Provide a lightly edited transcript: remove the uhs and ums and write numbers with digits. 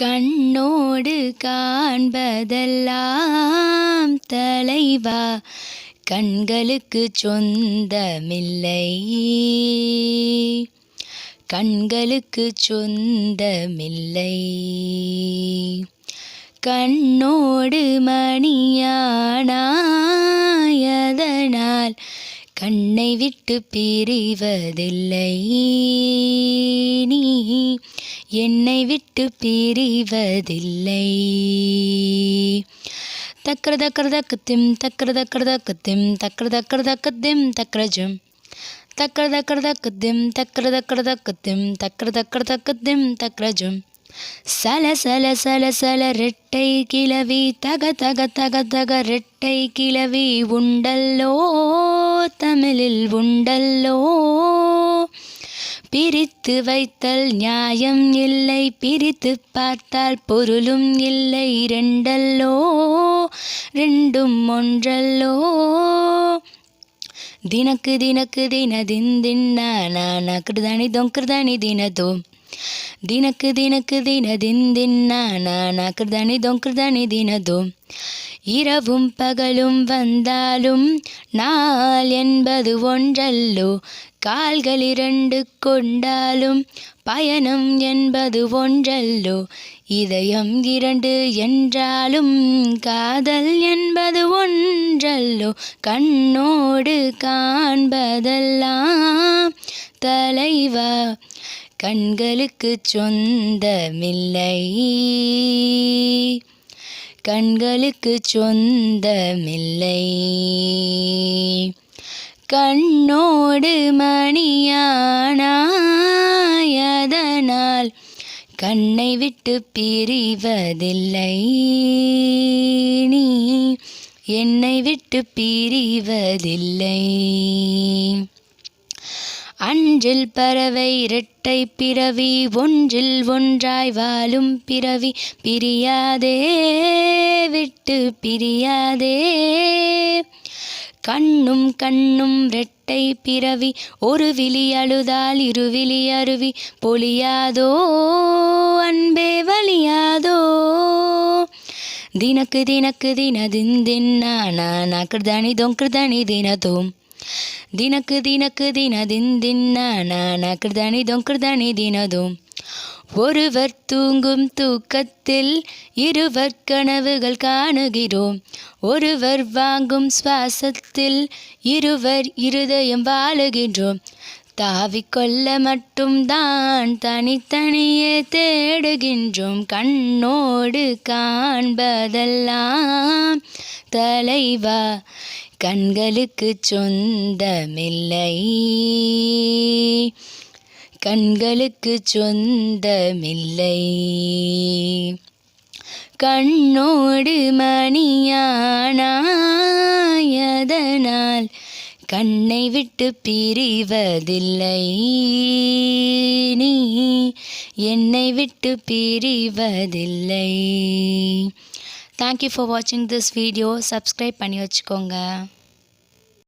கண்ணோடு காண்பதெல்லாம் தலைவா கண்களுக்கு சொந்தமில்லை, கண்களுக்கு சொந்தமில்லை. கண்ணோடு மணியானாயதனால் கண்ணை விட்டு பிரிவதில்லை, நீ என்னை விட்டு பிரிவதில்லை. தக்கர தக்கர தக்கத்திம் தக்கர தக்கர தக்கத்திம் தக்கர தக்கர தக்கத்திம் தக்கரஜம் தக்கர தக்கர தக்கத்திம் தக்கர தக்கர தக்கத்திம் தக்கர தக்கர தக்கத்திம் தக்கரஜம். சல சல சல சல ரெட்டை கிளவி தக தக தக தக ரெட்டை கிளவி உண்டல்லோ, தமிழில் உண்டல்லோ. பிரித்து வைத்தல் நியாயம் இல்லை, பிரித்து பார்த்தால் பொருளும் இல்லை. ரெண்டல்லோ ரெண்டும் ஒன்றல்லோ. தினக்கு தினக்கு தினதின் தின்னா கிருதானி தொங்கிருதானி தினதோ. தினக்கு தினக்கு தினதின் தின்னா கிருதானி தொங்கிருதானி தினதோ. இரவும் பகலும் வந்தாலும் நாள் என்பது ஒன்றல்லோ. கால்கள் இரண்டு கொண்டாலும் பயணம் என்பது ஒன்றல்லோ. இதயம் இரண்டு என்றாலும் காதல் என்பது ஒன்றல்லோ. கண்ணோடு காண்பதெல்லாம் தலைவா கண்களுக்கு சொந்தமில்லை, கண்களுக்கு சொந்தமில்லை. கண்ணோடு மணியானாயதனால் கண்ணை விட்டு பிரிவதில்லை, நீ என்னை விட்டு பிரிவதில்லை. அன்றில் பறவை இரட்டை பிறவி, ஒன்றில் ஒன்றாய் வாழும் பிறவி. பிரியாதே விட்டு பிரியாதே. கண்ணும் கண்ணும் இரட்டை பிறவி, ஒரு விழி அழுதால் இருவிழி அருவி. பொழியாதோ அன்பே வலியாதோ. தினக்கு தினக்கு தினதின் தின்னா கிருதானி தொங்கிருதானி தினதோம். தினக்கு தினக்கு தினதின் தின்னா கிருதானி தொங்கிருதானி தினதோம். ஒருவர் தூங்கும் தூக்கத்தில் இருவர் கனவுகள் காணுகிறோம். ஒருவர் வாங்கும் சுவாசத்தில் இருவர் இருதயம் வாழுகின்றோம். தாவிக்கொள்ள மட்டும் தான் தனித்தனியே தேடுகின்றோம். கண்ணோடு காண்பதெல்லாம் தலைவா கண்களுக்கு சொந்தமில்லை, கண்களுக்கு சொந்தமில்லை. கண்ணோடு மணியானாயதனால் கண்ணை விட்டு பிரிவதில்லை, நீ என்னை விட்டு பிரிவதில்லை. Thank you for watching this video. Subscribe பண்ணி வச்சுக்கோங்க.